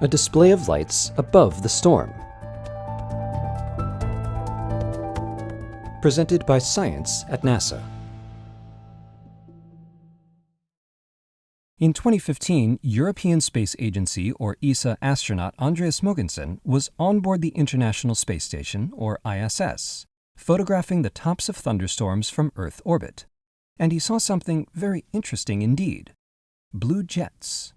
a display of lights above the storm. Presented by Science at NASA. In 2015, European Space Agency or ESA astronaut Andreas Mogensen was on board the International Space Station, or ISS, photographing the tops of thunderstorms from Earth orbit. And he saw something very interesting indeed: blue jets.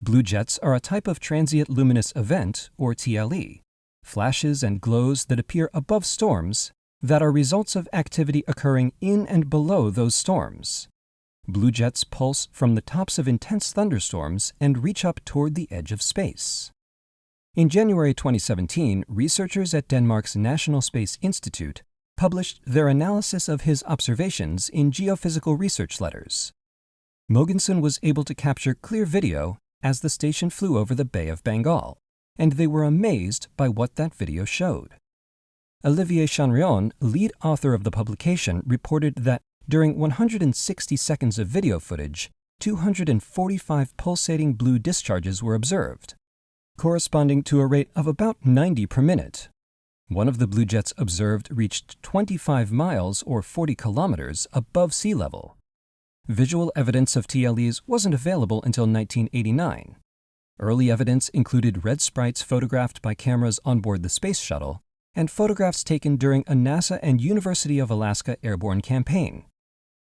Blue jets are a type of transient luminous event, or TLE, flashes and glows that appear above storms that are results of activity occurring in and below those storms. Blue jets pulse from the tops of intense thunderstorms and reach up toward the edge of space. In January 2017, researchers at Denmark's National Space Institute published their analysis of his observations in Geophysical Research Letters. Mogensen was able to capture clear video as the station flew over the Bay of Bengal, and they were amazed by what that video showed. Olivier Chanrion, lead author of the publication, reported that during 160 seconds of video footage, 245 pulsating blue discharges were observed, corresponding to a rate of about 90 per minute. One of the blue jets observed reached 25 miles or 40 kilometers above sea level. Visual evidence of TLEs wasn't available until 1989. Early evidence included red sprites photographed by cameras on board the space shuttle and photographs taken during a NASA and University of Alaska airborne campaign.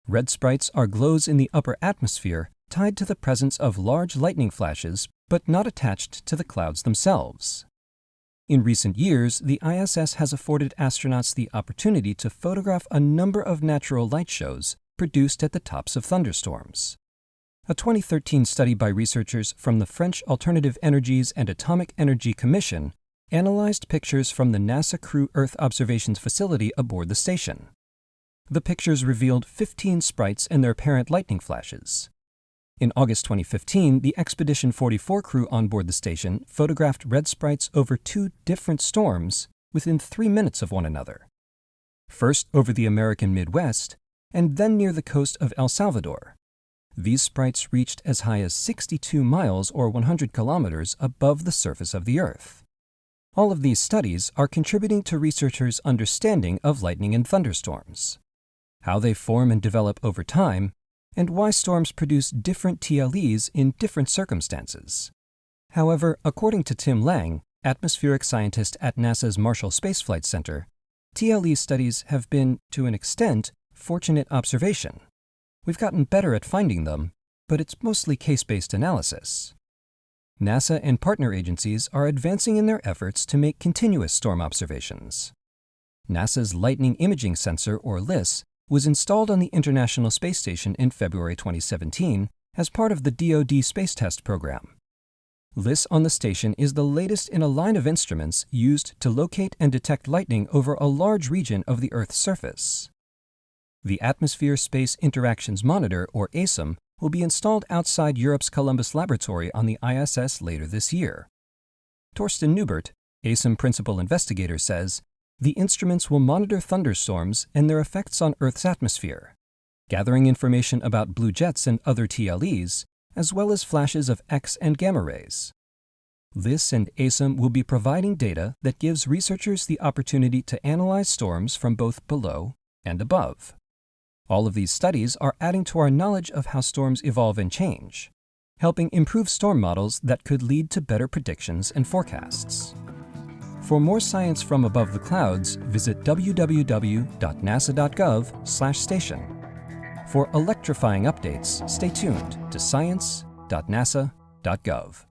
Red sprites are glows in the upper atmosphere tied to the presence of large lightning flashes, but not attached to the clouds themselves. In recent years, the ISS has afforded astronauts the opportunity to photograph a number of natural light shows produced at the tops of thunderstorms. A 2013 study by researchers from the French Alternative Energies and Atomic Energy Commission analyzed pictures from the NASA Crew Earth Observations Facility aboard the station. The pictures revealed 15 sprites and their apparent lightning flashes. In August 2015, the Expedition 44 crew on board the station photographed red sprites over 2 different storms within 3 minutes of one another. First over the American Midwest, and then near the coast of El Salvador. These sprites reached as high as 62 miles or 100 kilometers above the surface of the Earth. All of these studies are contributing to researchers' understanding of lightning and thunderstorms, how they form and develop over time, and why storms produce different TLEs in different circumstances. However, according to Tim Lang, atmospheric scientist at NASA's Marshall Space Flight Center, TLE studies have been, to an extent, fortunate observation. We've gotten better at finding them, but it's mostly case-based analysis. NASA and partner agencies are advancing in their efforts to make continuous storm observations. NASA's Lightning Imaging Sensor, or LISS, was installed on the International Space Station in February 2017 as part of the DoD Space Test Program. LISS on the station is the latest in a line of instruments used to locate and detect lightning over a large region of the Earth's surface. The Atmosphere-Space Interactions Monitor, or ASIM, will be installed outside Europe's Columbus Laboratory on the ISS later this year. Torsten Neubert, ASIM principal investigator, says, "The instruments will monitor thunderstorms and their effects on Earth's atmosphere, gathering information about blue jets and other TLEs, as well as flashes of X and gamma rays. LISS and ASIM will be providing data that gives researchers the opportunity to analyze storms from both below and above. All of these studies are adding to our knowledge of how storms evolve and change, helping improve storm models that could lead to better predictions and forecasts." For more science from above the clouds, visit www.nasa.gov/station. For electrifying updates, stay tuned to science.nasa.gov.